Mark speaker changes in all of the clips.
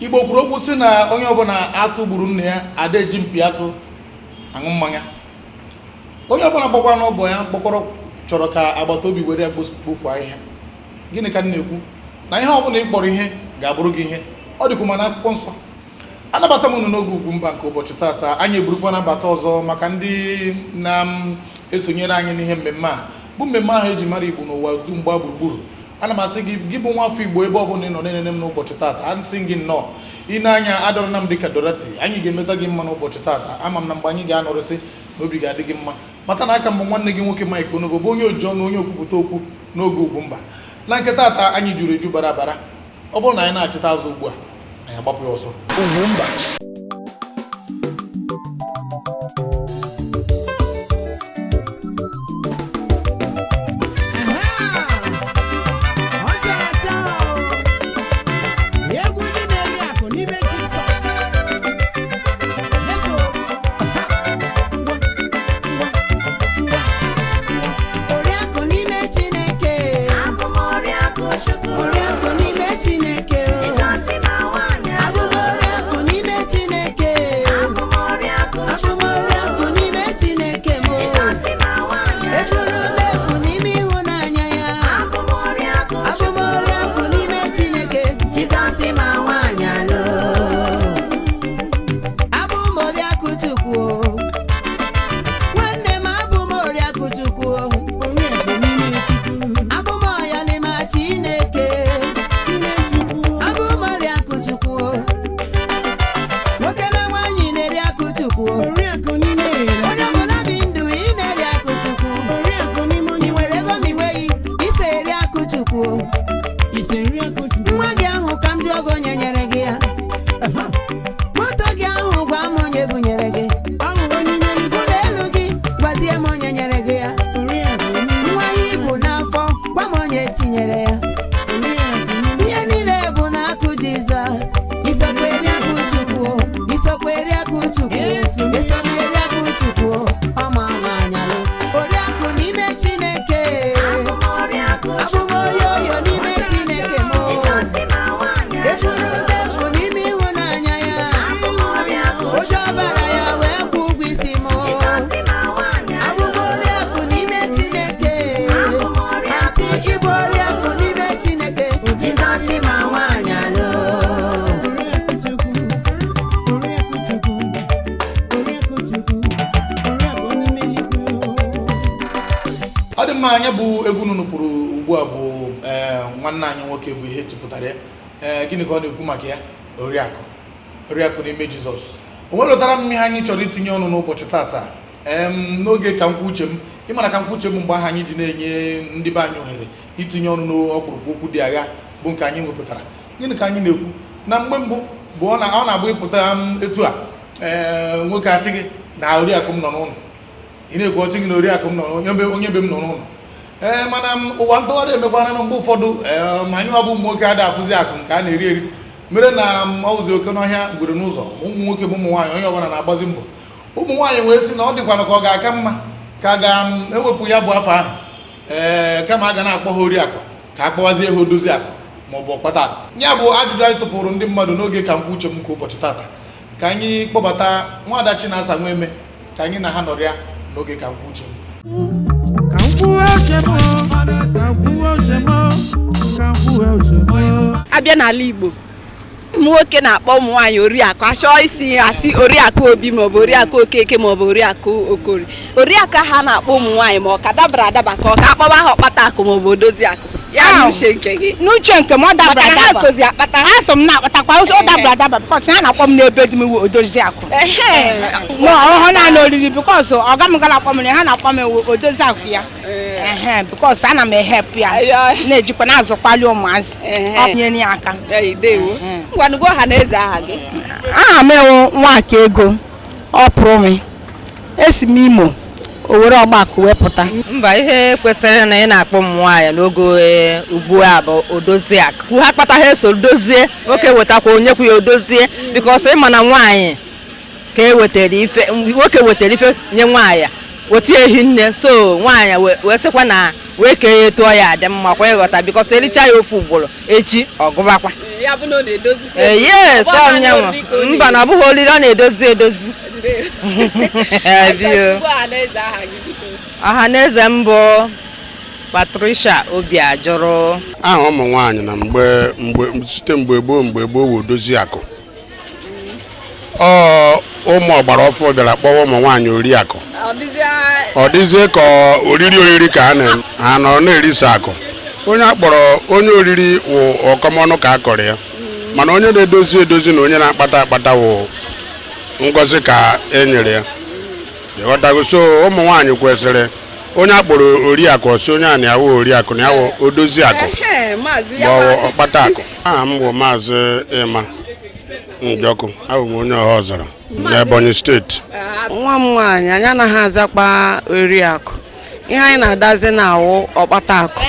Speaker 1: Igbo kwuru okwu si na onye ọbụla atụ gburu nne ya adeji mpi atụ aṅụ mmanya. Onye ọbụla gbakwa n'ọbọ ya gbakọrọ chọrọ ka agbata obi were kpofu ahịhịa. Gịnị ka m na-ekwu? Na ihe ọbụla ị kpọrọ ihe ga-abụrụ gị ihe. Ọ dịkwa mana akwụkwọ nsọ. Anabata m unu n'oge Ugwumba nke ụbọchị tata. Anyị eburukwa nabata ọzọ maka ndị na-esonyere anyị n'ihe mmemme a. Bụ mmemme ahụ eji mara Igbo n'ụwa dum gbaa gburugburu. Ana m asị gị bụ nwa afọ Igbo ebe ọ bụla ị nọ na-enene m n'ụbọchị tata. A sị gị nnọọ. Ị na-anya adọrọ na m dịka Dorothy. Anyị ga-emeta gị mma n'ụbọchị tata. Ama m na mgbe anyị ga-anọrịsị n'obi ga-adị gị mma. Mata na aka m bụ nwanne gị nwoke Mike Onobo bụ onye oji ọnụ onye okwupụta okwu n'oge Ugwumba. Na nke tata anyị juru eju bara bara. Ọ bụrụ na anyị na-achịta azụ ugbu a, anyị agbapụ ya ọsọ. Ugwumba. Anya bụ egwu nunu pụrụ ugbu a bụ nwanne anyị nwoke bụ ihe tụpụtara ya. Gịnị ka ọ na-ekwu maka ya? Oriakụ n'ime Jizọs. O nwere lọtara m ihe anyị chọrọ itinye ọnụ n'ụbọchị tata. N'oge ka nkwu uche m, ịmara ka nkwu uche m mgbe ahụ anyị ji na-enye ndị be anyị ohere itinye ọnụ n'ọkpụrụkpụ okwu dị agha bụ nke anyị wepụtara. Gịnị ka anyị na-ekwu? Na mgbe mbụ bụ ọ na-abụ ịpụta etu a nwoke asị gị na oriakụ m nọ n'ụlọ. Ị na-ekwu ọsị gị na oriakụ m nọ onye be m nọ n'ụlọ. Mana ụwa ntụgharị emekwana na mgbe ụfọdụ ma anyị bụ ụmụ nwoke ada afụzi akụ nke a na-eri eri mere na ọụzi oke n'ọhịa gwere n'ụzọ ụmụ nwoke bụ ụmụ nwaanyị onye ọbụla na-agbazi mbọ. Ụmụ nwaanyị wee sị na ọ dịkwana ka ọ ga-aka mma ka a ga-ewepụ ya bụ afọ ahụ kama a ga na-akpọ ha oriakụ ka a kpọwazie ha odozi akụ maọbụ ọkpata akụ. Ya bụ ajụjụ anyị tụpụrụ ndị mmadụ n'oge ka nkwu uche m nke ụbọchị tata ka anyị kpọbata nwaada Chinasa Nweme ka anyị na ha nọrịa n'oge ka nkwu uche m.
Speaker 2: Abịa n'ala Igbo nwoke na-akpọ ụmụ nwaanyị oriakụ achọọ isi asị oriakụ Obi maọbụ oriakụ Okeke maọbụ oriakụ Okori. Oriakụ ha na-akpọ ụmụ nwaanyị ma ọ ka dabara adaba ka ọ ka akpọba ha ọkpata akụ maọbụ odozi akụ. Ya n'uche nke gị.
Speaker 3: N'uche nke m ọ dabara adaba.
Speaker 2: Ha sozi akpata.
Speaker 3: Ha so m na-akpatakwa ọ dabara adaba because ha na-akpọ m n'ebe dị m odozi akụ. Ọ na-anọ oriri because ọga m gara akpọ m ha na-akpọ m odozi akụ ya. Because ana m ehep ya na-ejikwa na-azụkwali ụmụazị ọnyere ya aka.
Speaker 2: Ngwanugwu ọha na eze aha gị.
Speaker 3: Aha m ewu Nwaka Ego ọ pụrụ m esi m Imo Owere Ọgbakọ wepụta.
Speaker 4: Mba, ihe kwesịrị na ị na-akpọ ụmụ nwaanyị n'oge ugbu a bụ odozi akụ. Ha kpata ha eso dozie nwoke wetakwa onye kwu ya odozie because ịma na nwaanyị ka ewetara ife nwoke wetara ife nye nwaanyị weta ehi nne so nwaanyị wee sịkwa na wee kee tụọ ya adị mma kwa ịghọta because ericha ya ofu ugboro echi ọgụbakwa.
Speaker 2: Ya bụ na ọ na-edozi.
Speaker 4: Yes, mba na ọ bụghị olili ọ na-edozi edozi. Aha na eze mbụ Patricia Obiajuru.
Speaker 5: Aha ụmụ nwaanyị na site mgbe gboo wụ odozi akụ. Ụmụ ọgbara ọfụ bịara kpọwa ụmụ nwaanyị oriakụ. Ọ dịzie ka oriri ka ha nọ na-erisa akụ. Onye akpọrọ onye oriri wụ ọkọmọnụ ka a kọrọ ya mana onye na-edozi edozi na onye na-akpata akpata wụ ngozi ka e nyere ya. Ịghọtago so ụmụ nwaanyị kwesịrị onye akpọrọ oriakụ ọsị onye a na-awụ oriakụ na awụ odozi akụ ma ọkpata akụ. Aha m bụ Maazị Ịma Njọkụ abụ m onye ọha ọzara n'Ebonyi steeti.
Speaker 6: Nwa m nwaanyị anyị anaghị azakwa oriakụ ihe anyị na-adazi na-awụ ọkpata akụ.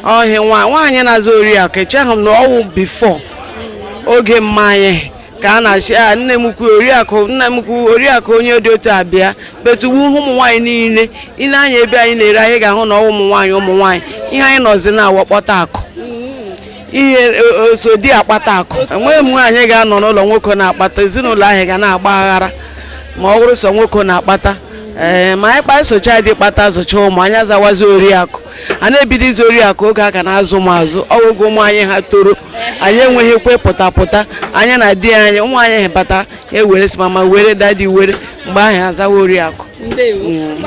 Speaker 6: Ọhịa nwaanyị na-aza oriakụ echeghị m na ọwụ bifo oge mmanya ka a na-achị nne m kwu oriakụ onye dị otu abịa betugbu ụmụ nwaanyị niile ile anya ebe anyị na-ere anyị ga-ahụ na ụmụ nwaanyị ihe anyị nọzi na-awụ ọkpata akụ ihe osodi akpata akụ. Enweghị m nwaanyị ga-anọ n'ụlọ nwoke na-akpata ezinụlọ ahụ ga na-agba aghara ma ọ bụrụ sọ nwoke na-akpata ma anyị kpa socha dị kpata zụcha ụmụ anyị azawazi oriakụ a na-ebidozi oriakụ oge aka na-azụ m azụ ọgwụgwụ ụmụ anyị ha toro anyị enweghị ekwe pụta anya na di anyị ụmụ anyị bata ewere si mama were dadi were mgbe ahụ azawa oriakụ.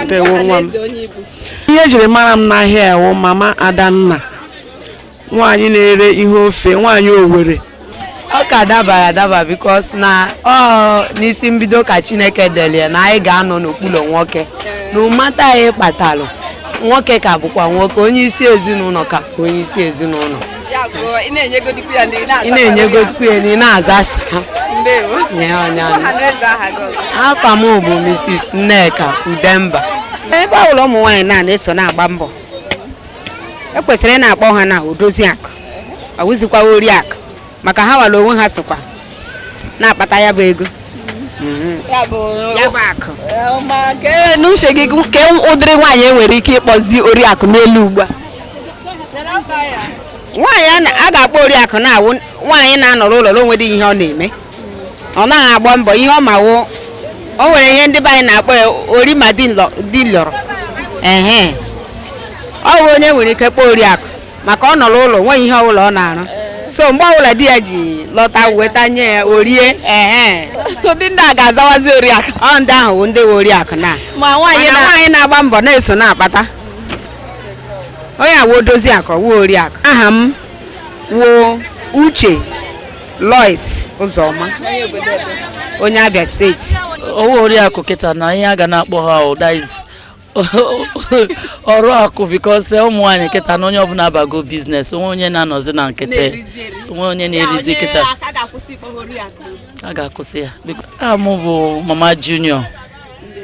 Speaker 6: Ndewo nwa m. Ihe jiri mara m n'ahịa ewu mama Adanna nwaanyị na-ere ihe ofe nwaanyị Owere.
Speaker 4: Ọ ka dabara adaba because na n'isi mbido ka Chineke delie na anyị ga-anọ n'okpuru nwoke na ụmata anyị kpatalụ nwoke ka bụkwa nwoke onye isi ezinụlọ ka onye isi ezinụlọ. Ị na-enyegodikwu ya na ị na-azasa. Afa m bụ Mrs. Nneka Udemba.
Speaker 3: Ebe ọbụla ụmụ nwaanyị na-eso na-agba mbọ ekwesịrị na-akpọ ha na odozi akụ awụzikwa oriakụ maka ha wara onwe ha sokwa na-akpata ya bụ ego ya bụ akụ.
Speaker 2: N'uche gị ke ụdịrị nwaanyị enwere ike ịkpọzi oriakụ n'elu ugbu a?
Speaker 3: Nwaanyị a ga-akpọ oriakụ na-awụ nwaanyị na-anọrọ ụlọ onwere ihe ọ na-eme ọ naghị agba mbọ ihe ọ ma wụ o nwere ihe ndị be anyị na-akpọ ya ori ma di lọrọ ọ bụ onye nwere ike kpọọ oriakụ maka ọ nọrọ ụlọ nweghị ihe ọbụla ọ na-arụ so mgbe ọbụla di ya ji lọta weta nye ya orie
Speaker 2: Ndị ndị a ga-azawazi oriakụ.
Speaker 3: Ọ ndị ahụ bụ ndị we oriakụ na
Speaker 2: Ma
Speaker 3: nwaanyị na-agba mbọ na-eso na-akpata onye awụ odozi akụ wuo oriakụ. Aha m wuo Uche Lois Ụzọma onye Abia steeti.
Speaker 7: Owo oriakụ kịta na ihe a ga na-akpọ ha ụdaiz ọrụ akụ because ụmụ nwaanyị kịta na onye ọbụla abago biznes onye na-anọzi na nkịtị onye na-erizi kịta a ga-akwụsị ya. Amụ bụ Mama Junior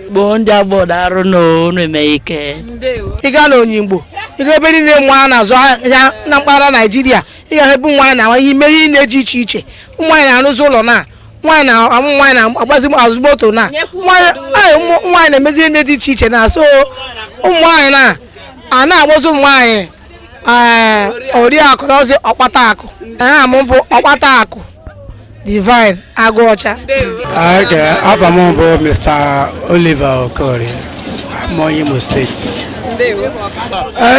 Speaker 7: gboo ndị agbọghọ arụ n'onu eme ike.
Speaker 8: Ị gaa n'Onyigbo ị ga ebe niile nwa na-azụ ahịa na mpaghara Naịjirịa ị ga-ebu nwaanyị na ihe mere ihe dị iche iche ụmụ nwaanyị na-arụzi ụlọ na nwaanyị na-agbazi azụ moto na nwaanyị na-emezi ihe dị iche iche na so ụmụ nwaanyị na-agbazi ụmụ nwaanyị oriakụ na ozi ọkpata akụ. Aha m bụ ọkpata akụ Divine Agụọcha.
Speaker 9: Afa m bụ Mr. Oliver Okorie onye Imo steeti.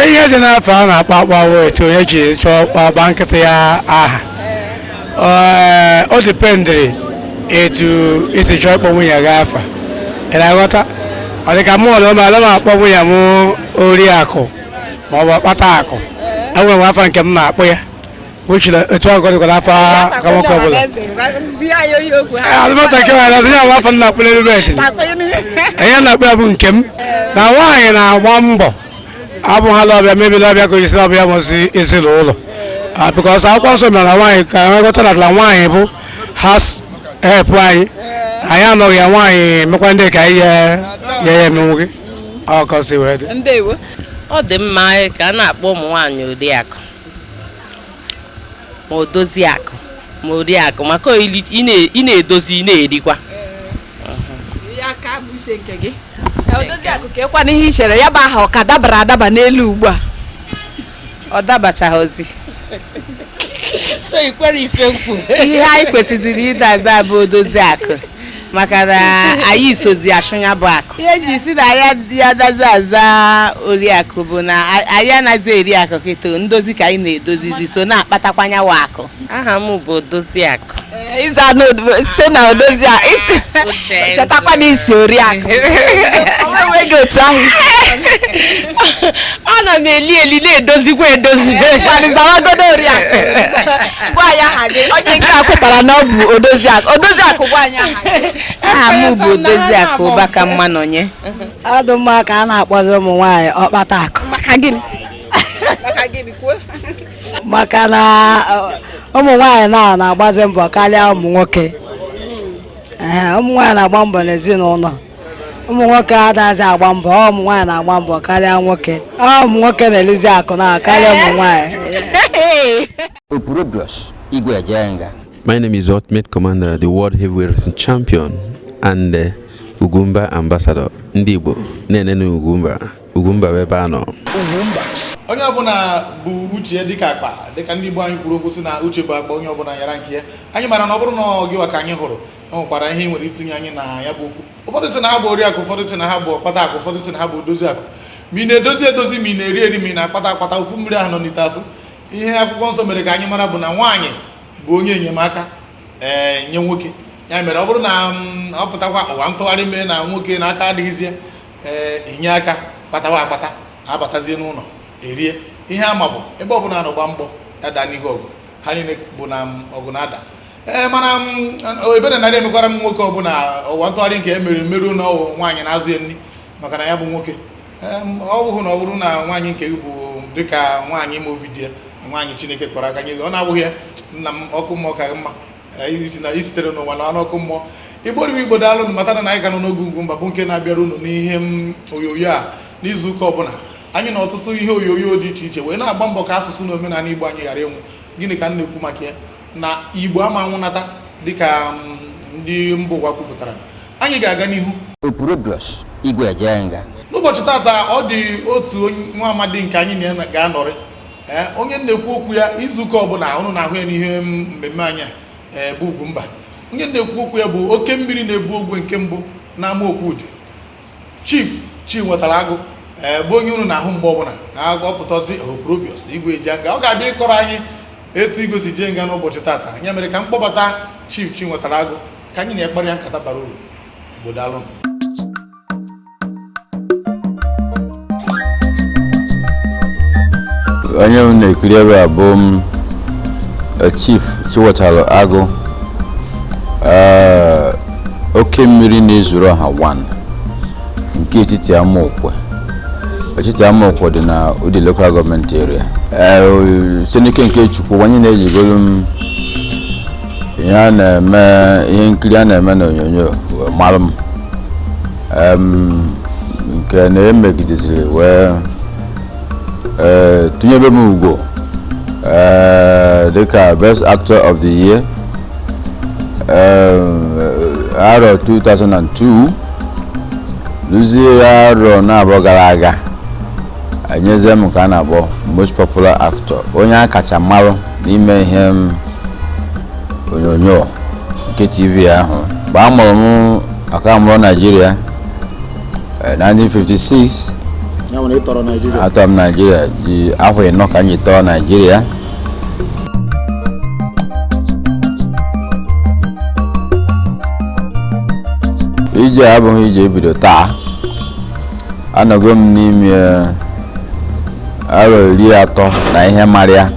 Speaker 9: Ihe dị n'afọ a na-akpa akpawo etu onye ji chọọ kpaba nkịtị ya aha o dependere etu isi chọọ ịkpọ nwunye gị afa ị na-aghọta ọ dị ka mụ ọlụ ma ala m akpọ nwunye m Oriakụ ma ọ bụ Ọkpata Akụ enwere m afa nke m na-akpọ ya etu ahụ gọdịkwara afa ka nwoke ọbụla adịmọtakịrị ala dị ya afọ na-akpụ n'elu bedi ihe na-akpụ ya bụ nke m na nwaanyị na-agba mbọ abụghị ọbịa mebiri ọbịa ka ojisi ọbịa mụsị ezinụlọ bikọs akwụkwọ nsọ mere na nwaanyị ka nghọta na nwaanyị bụ has help anyị anọghị ya nwaanyị mekwa ndị ka ihe ya emenwu gị ọkọsi wee dị
Speaker 10: ọ dị mma ka a na-akpọ ụmụ nwaanyị Oriakụ ma Odoziakụ ma Oriakụ maka ị na-edozi ị na-erikwa
Speaker 2: Odoziakụ ka ịkwa n'ihe i chere ya bụ aha ọ ka dabara adaba n'elu ugbu a
Speaker 3: ọ dabachaghịzi ihe anyị kwesịrị ịdaza bụ Odoziakụ maka na anyị sozi achụnya bụ akụ ihe eji si na ya adazi aza Oriakụ bụ na anyị anaghị eri akụ kịta ndozi ka anyị na-edozizi so na-akpatakwanya wa akụ
Speaker 10: aha m bụ Odoziakụ
Speaker 2: ịza site na Odoziakụ chetakwa n'isi Oriakụ onweghị otu ahụ
Speaker 10: ana m eli na-edozikwa edozi
Speaker 2: zawagodo Oriakụ gwa anyị aha gị onye nke a kwetara na ọ bụ Odoziakụ gwa anyị aha gị
Speaker 3: aha m bụ Odoziakụ Ụbaka Mmanọnye
Speaker 11: ọdụ mma ka a na-akpọzi ụmụ nwaanyị Ọkpata Akụ maka na ụmụ nwaanyị na-agbazi mbọ karịa ụmụ nwoke ụmụ nwaanyị na-agba mbọ n'ezinụlọ ụmụ nwoke adaghịzi agba mbọ ụmụ nwaanyị na-agba mbọ karịa nwoke ụmụ nwoke na-elizi akụ na karịa ụmụ nwaanyị.
Speaker 12: My name is Ultimate Commander, the World Heavyweight Wrestling Champion and the Ugumba Ambassador. Ndị Igbo na-enene Ugumba ebe anọ.
Speaker 1: Onye ọbụla bụ uche dịka akpa dịka ndị Igbo anyị kwuru okwu si na uche bụ akpa onye ọbụla yara nke ya anyị mara na ọ bụrụ na gịwa ka anyị hụrụ o nwekwara ihe nwere itinye anyị na ya bụ okwu ụfọdụ si na ha bụ Oriakụ ụfọdụ si na ha bụ Ọkpata Akụ ụfọdụ si na ha bụ Odoziakụ ma ị na-edozi edozi ma ị na-eri eri ma ị na-akpata akpata ofu mmiri ahụ nọ n'ite asụ ihe akwụkwọ nsọ mere ka anyị mara bụ na nwaanyị bụ onye enyemaka nye nwoke ya mere ọ bụrụ na ọ pụtakwa ụwa ntụgharị mee na nwoke na aka adịghịzie enye aka kpatawa akpata abatazie n'ụlọ erie ihe ama bụ ebe ọbụla na-agba mbọ ada n'ihu ọgụ ha niile bụ na ọgụ na-ada mana ebere narị emekwara m nwoke ọbụla ụwa ntụgharị nke emere mmerụ na nwaanyị na-azụ ya nri maka na ya bụ nwoke ọ bụghị na ọ bụrụ na nwaanyị nke gị bụ dịka nwaanyị ma obi dị ya nwaanyị Chineke kọrọ aka nye gị ọ na-abụghị ya nna m ọkụ mmụọ ka mma isi na isitere n'ụwa na ọnụ ọkụ mmụọ Igbo daalụ na matara na anyị ka nọ n'oge Ugwumba bụ nke na-abịara unu n'ihe onyonyo a n'izu ụka ọbụla anyị na ọtụtụ ihe onyonyo dị iche iche wee na-agba mbọ ka asụsụ na omenala Igbo anyị ghara ịnwụ gịnị ka m na-ekwu maka ya na Igbo ama nwụnata dịka ndị mba ụwa kwupụtara anyị ga-aga n'ihu n'ụbọchị tata ọ dị otu nwa amadi nke anyị ga-anọrị onye na-ekwu okwu ya izuụka ọbụla ụnụ na-ahụ ya n'ihe mmemme anyị bụ Ugwumba onye na-ekwu okwu ya bụ oke mmiri na-ebu ogwe nke mbụ na Amaokwudi Chief Chinwetalu bụ onye unu na-ahụ mgbe ọbụla agọpụtazi Oprobios Igwe Ejianga ọ ga-abịa ịkọrọ anyị etu Igwe si jee nga n'ụbọchị tata ya mere ka m kpọbata Chief Chinwetalu ka anyị na-ekpere ya nkata bara uru. Igbo daalụ.
Speaker 13: Onye m na-ekiri ebe a bụ Chief Chinwetalu oke mmiri na-ezuru ọha 1 nke etiti Amaokwe. Etiti Amaokwe dị na Udi Local Government Area. Senike nke Chukwu wanye na-ejigolu m ihe nkiri a na-eme n'onyonyo mara m nke na-emegideziri wee tụnyebe m ugo dịka Best Actor of the Year arọ 2002 luzie arọ na-abụọ gara aga anyeze m ka a na-akpọ Most Popular Actor onye a kacha marụ n'ime ihe onyonyo nke TV ahụ bụ amụrụ m aka mụrụ Nigeria 1956 atọ m Nigeria ji afọ 4 ka anyị tọọ Nigeria ije abụghị ije ebido taa. Anọgo m n'ime arọ 30 na ihe marịa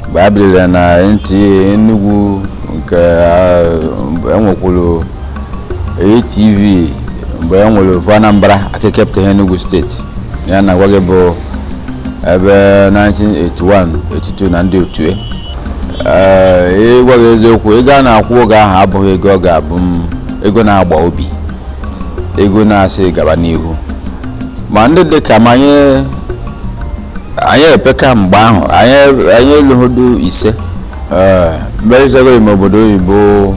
Speaker 13: mgbe a bidoro na NTA Enugu nke enwekwuru ATV mgbe enwere ofu Anambra akekepụta Enugu steeti ya na gwa gị bụ ebe 1981 82 na ndị otu ịgwa gị eziokwu ego a na-akwụ oge ahụ abụghị ego ọ ga-abụ ego na-agba obi, ego na-asị gaba n'ihu. Ma ndị dị ka anyị epeka mgbe ahụ anyị eluhodo 5 mgbe izego ime obodo oyibo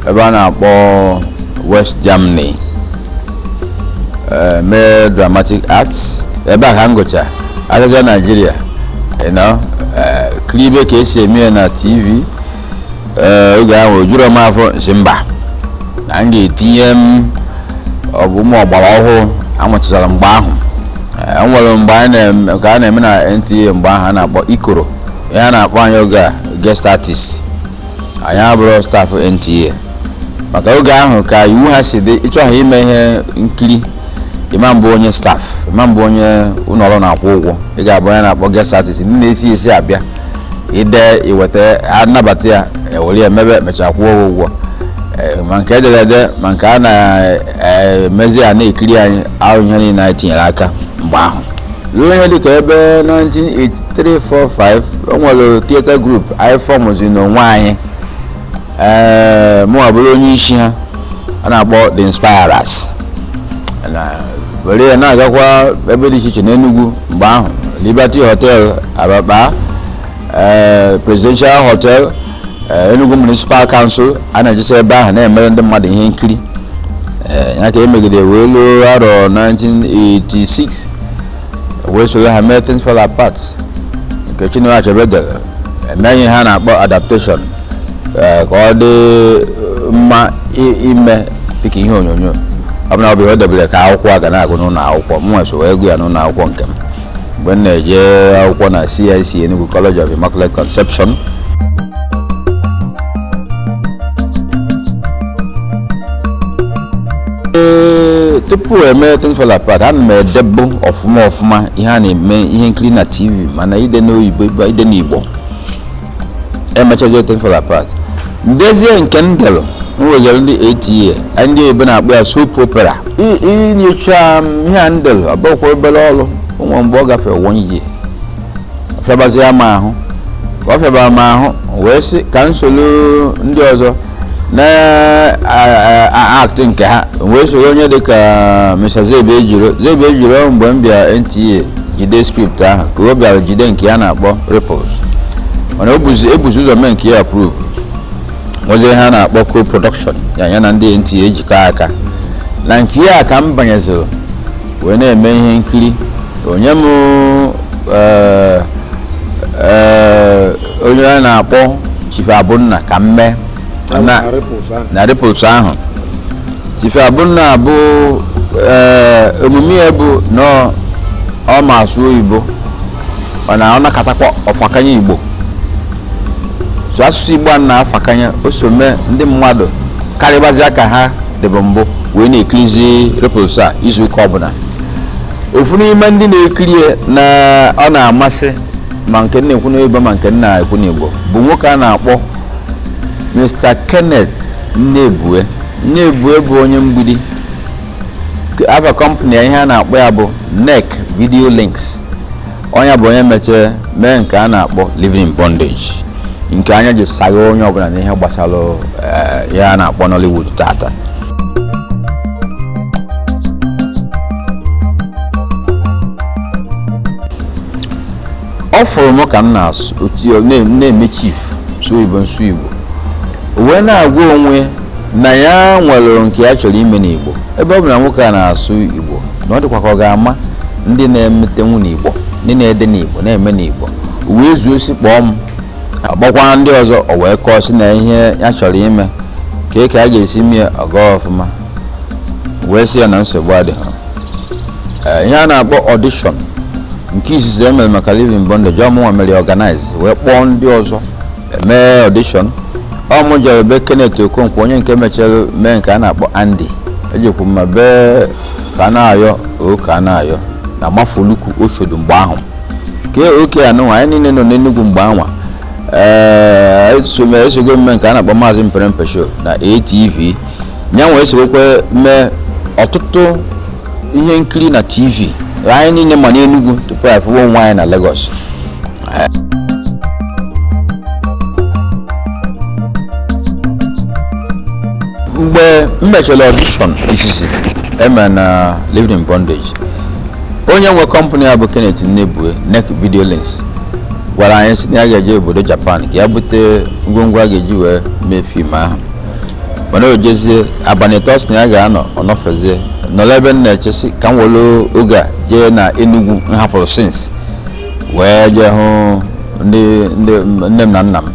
Speaker 13: ebe a na-akpọ West Germany mee dramatic arts ebe a ka m gụcha azaja Nigeria klibe ka esi eme na TV oge ahụ ojuru m afọ nsi mba na m ga-etinye m ọbụmụ ọgbara ọhụrụ amụchara mgbe ahụ. Enwere mgbe ka a na-eme na NTA mgbe ahụ a na-akpọ ikoro ihe a na-akpọ anyị oge a guest artist, anyị abụrụ staff NTA maka oge ahụ ka iwu ha si dị ịchọ ha ime ihe nkiri ịma mbụ onye staff ịma mbụ onye ụlọ ọrụ na-akwụ ụgwọ ị ga-abụ onye na-akpọ guest artist ndị na-esi abịa ide iweta anabata ya ewere emebe mechaa kwụọ ụgwọ ma nke ederede ma nke a na-emezi ya na-ekiri anyị ahụ ihe niile anyị tinyere aka mgbe ahụ ruo ihe dịka ebe 1983-45 o nwere theater group anyị fọmụzi n'onwe anyị mụ abụrụ onye isi ha a na-akpọ The Inspirers were ya na-agakwa ebe dị iche iche n'Enugu mgbe ahụ Liberty Hotel Abakpa, Presidential Hotel, Enugu Municipal Council a na-ejesi ebe ahụ na-emere ndị mmadụ ihe nkiri ya ka emegide wee ruo arọ 1986 wee soro ha mee Things Fall Apart nke Chinwetalu dere emenye ha na-akpọ adaptation ka ọ dị mma ime dịka ihe onyonyo ọ bụ na ọ bụ debere ka akwụkwọ a ga na-agụ n'ụlọ akwụkwọ m nweso wee gụ ya n'ụlọ akwụkwọ nke m mgbe m na-eje akwụkwọ na CIC Enugu College of Immaculate Conception. Tupu eme Things Fall Apart ana m edebụ ọfụma ihe a na-eme ihe nkiri na TV mana ide n'oyibo ide n'Igbo emechazie Things Fall Apart ndezie nke ndelu nwegere ndị ATA ndị ebe na-akpọ ya soap opera inyocha ihe a ndelu ọbụkwa obere ọrụ nwa mgbe ọ gafere 1 year ọfịabazie m ahụ ka ọ fịabara m ahụ wee sị ka nsoro ndị ọzọ na act nke ha wee soro onye dịka Mr. Zebe ejiro mgbe m bịara NTA jide script ahụ ka o bịara jide nke ya na-akpọ Ripples mana ebuzi ụzọ mee nke ya approve ozi ha na-akpọ co-production ya na ndị NTA ejikọ aka na nke ya ka m banyeziri wee na-eme ihe nkiri onye m onye a na-akpọ Chief Abunna ka m mee na Ripples ahụ. Chief Abunna bụ omume ya bụ na ọ ma asụ oyibo mana ọ nakatakwa ọfakanye Igbo so asụsụ Igbo na-afakanye o so mee ndị mmadụ karịbazi aka ha dịbụ mbụ wee na-ekirizi Ripples a izu ụka ọbụla. Ofu n'ime ndị na-ekiri na ọ na-amasị ma nke na-ekwu n'oyibo ma nke na-ekwu n'Igbo bụ nwoke a na-akpọ Mr. Kenneth Nnebue bụ onye mgbidi afa company ihe a na-akpọ ya bụ NEC Video Links. Onye bụ onye mechie mee nke a na-akpọ Living in Bondage nke anya ji sagha onye ọbụla n'ihe gbasara ya a na-akpọ Nollywood tata. Ọ fụrụ m ka m na-eme chief so Igbo nsu Igbo wee na-agwa onwe na ya nwere nke ya chọrọ ime n'Igbo ebe ọ bụ na nwoke a na-asụ Igbo na ọ dịkwa ka ọ ga-ama ndị na-emetenwu n'Igbo ndị na-ede n'Igbo na-eme n'Igbo wee zuo si kpọọ m agbakwa ndị ọzọ o wee kọọ si na ihe ya chọrọ ime ka a ga-esi mee ọgọ ọfụma wee sị ya na nsogbu adịghị. Ihe a na-akpọ audition nke izizi emere maka Living in Bondage ọmụnwa mere organize wee kpọọ ndị ọzọ eme audition ọ mụ jere be Kenneth Okonkwo onye nke mechara mee nke a na-akpọ Andy ejikwu ma be ka na-ayọ ka na-ayọ na Mafoluku Oshodu mgbe ahụ ke oke anụ anyị niile nọ n'Enugu mgbe anwa esogo mme nke a na-akpọ Maazị Mpempe Show na ATV nyanwa esogokwe mee ọtụtụ ihe nkiri na TV anyị niile ma n'Enugu tupu anyị fụwa onwe anyị na Lagos. Mgbe mmechara audition isisi eme na Living in Bondage onye nwe company a bụ Kenneth Nnebue Neck Video Links gwara anyị si na ya ga-eje obodo Japan ka ya bute ngwongwo a ga-eji wee mee fim ahụ mana o jezie abalị tos na ya ga-anọ ọnọfezie nọrọ ebe m na-echesi ka m were oge a jee na Enugu nhapụrụ sins wee jee hụ nne m na nna m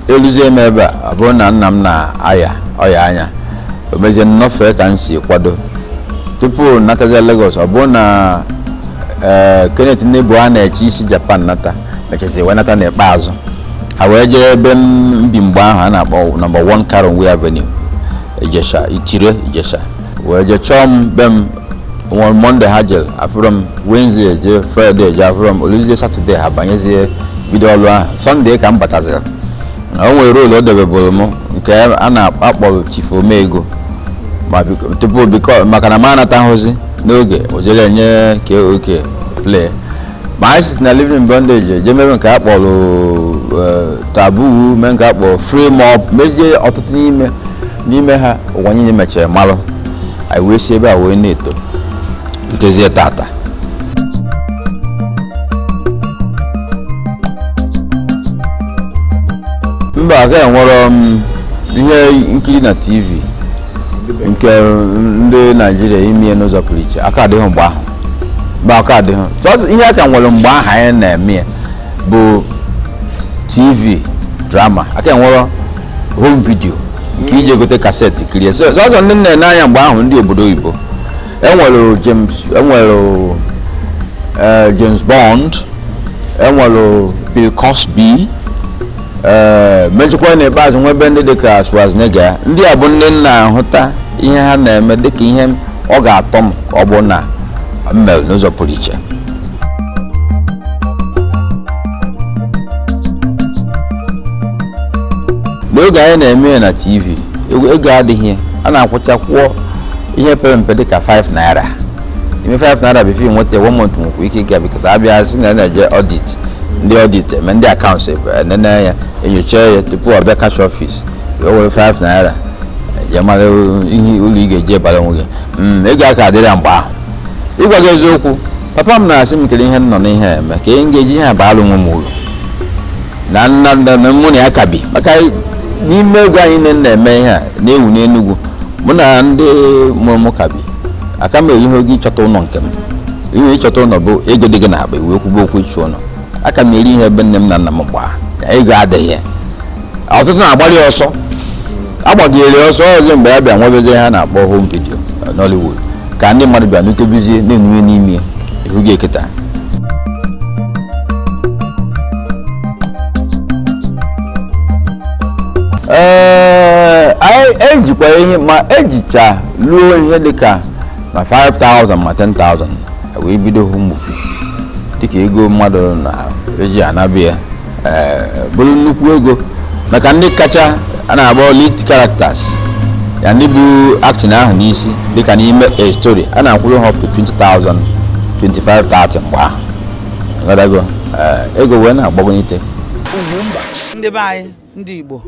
Speaker 13: eluzie m ebe a bụrụ na nna m na-aya ọya anya o mezie nnọfe ka m si kwado tupu natazie Lagos ọ bụrụ na Kenneth Nnebue a na-eche isi Japan nata mechasi wee nata n'ikpeazụ ha wee jee ebe mbi mgbe ahụ a na-akpọ number 1 Karonwe Avenue Ijesha Itire Ijesha wee jee chọọ m be m Monday ha jere afụrụ m Wednesday je Friday je afụrụ m Oluzie Saturday ha banyezie bido ọlụ ahụ Sunday ka m bataziri o nwere rolu o debebụrụ m nke a na-akpọrọ Chief Omego tupu maka na m anatahụzi n'oge ojele enye KOK play ma anyị si na Living in Bondage je mebe nke a kpọrọ Taboo mee nke a kpọrọ Frame Up mezie ọtụtụ n'ime ha ụwa niile mechara malụ anyị wee si ebe a wee na-eto ntezie tata mba aga enwere ihe nkiri na TV nke ndị Naijiria ime n'ụzọ pụrụ iche aka adịghị mgbe ahụ aka adịghị ihe aka nwere mgbe ahụ anyị na-eme bụ TV drama aka nwere home video nke iji egote kaseti kirie sọsọ ndị nne n'anya mgbe ahụ ndị obodo oyibo enwere James Bond enwere Bill Cosby mejikwa n'ikpeazụ nwebe ndị dịka Schwarzenegger ndị a bụ ndị na-ahụta ihe ha na-eme dịka ihe ọ ga-atọ m ka ọ bụ na mmel n'ụzọ pụrụ iche n'oge anyị na-eme na TV ego adịghị a na-akwụchakwụọ ihe pere mpe dịka 5 naira ime 5 naira bifo nweta 1 month nwekwa ike ịga bikos abịa si na na-eje audit ndị audit eme ndị akaụntụ enene ya enyocha ya tupu ọ bịa cash office o were 5 naira je mara ihe ụlọ ị ga-eji ebara onwe gị ego aka adịrị mgbe ahụ ịgwa gị eziokwu papa m na-asị m kere ihe m nọ n'ihe eme ka ị ga-eji ihe abara onwe m uru na nna mụ na ya ka bi maka n'ime ego anyị na-eme ihe a na-ewu n'Enugu mụ na ndị mụrụ m ka bi aka m ihe oge ịchọta ụlọ nke m ihe ịchọta ụlọ bụ ego dị gị na-akpa iwe kwuba okwu ịchụ ụlọ aka m eri ihe ebe nne m na nna m gbaa ego adịghị ọtụtụ na-agbali ọsọ agbaghere ọsọ ọzọ mgbe ya bịa nwebezie ha na-akpọ home video Nollywood ka ndị mmadụ bịa n'utebizie na-enuwe n'ime ihu gị eketa ejikwa ihe ma ejicha ruo ihe dịka ma 5,000 ma 10,000 wee bido hụ muvi dịka ego mmadụ na-eji anabịa bụrụ nnukwu ego maka ndị kacha a na-agba lead characters ya ndị bụ acting ahụ n'isi dịka n'ime a story a na-akwụrụ ha up to 20,000 25,000 mgbe ahụ gadago ego wee na-agbagonite
Speaker 14: ndị be anyị ndị Igbo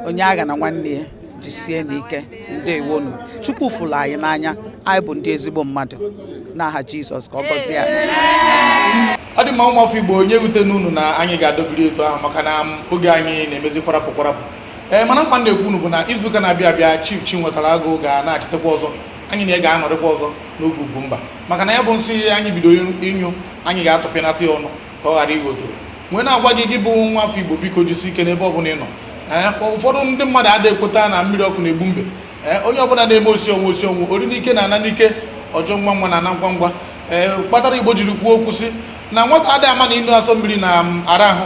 Speaker 14: onye agha na nwanne ya jisie n'ike ndị iwonu Chukwu fụrụ anyị n'anya anyị bụ ndị ezigbo mmadụ n'aha Jizọs ka ọ gọzie ya.
Speaker 1: Ọ dị mma ụmụafọ Igbo onye ewute n'unu na anyị ga-adọbiri etu ahụ maka na oge anyị na-emezi kwarapụ mana mkpa na-ekwu unu bụ na izuụka na-abịa abịa Chief Chinwetalu ga na-achitekwa ọzọ anyị ga-anọrịkwa ọzọ n'oge Ugwumba maka na ya bụ nsị anyị bidoro inyo anyị ga-atụpịnata ya ọnụ ka ọ ghara iwetoro nwee na-agwa gị bụ nwa afọ Igbo biko jisi ike n'ebe ọ bụla ị nọ ụfọdụ ndị mmadụ adịghị ekweta na mmiri ọkụ na-egbu mbe onye ọbụla na-eme osi onwe ori n'ike na ana n'ike ọjọọ ngwa na ana ngwa kpatara Igbo jiri kwuo okwu sị na nwata adịghị ama na inu asọ mmiri na ara ahụ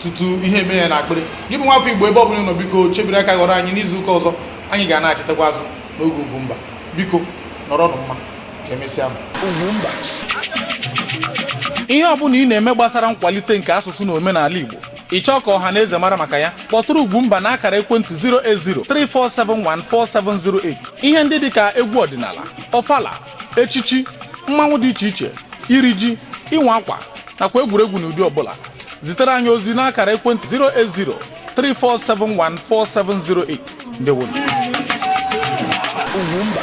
Speaker 1: tutu ihe eme ya na akpịrị. Gị bụ nwafọ Igbo ebe ọbụla nọ biko chebiri aka ghọrọ anyị n'izu ụka ọzọ anyị ga na-achitakwa azụ n'oge Ugwumba. Biko nọrọ mma ka emesịa m.
Speaker 15: Ugwumba. Ihe ọbụla ị na-eme gbasara nkwalite nke asụsụ na omenala Igbo ị chọọ ka ọha na eze mara maka ya kpọtụrụ Ugwumba na akara ekwentị 08034714708. Ihe ndị dịka egwu ọdịnala, ọfala, echichi, mmanwụ dị iche iche, iri ji, ịnwa akwa nakwa egwuregwu n'ụdị ọbụla. Zitere anyị ozi n'akara ekwentị 08034714708. Ndewo. Ugwumba.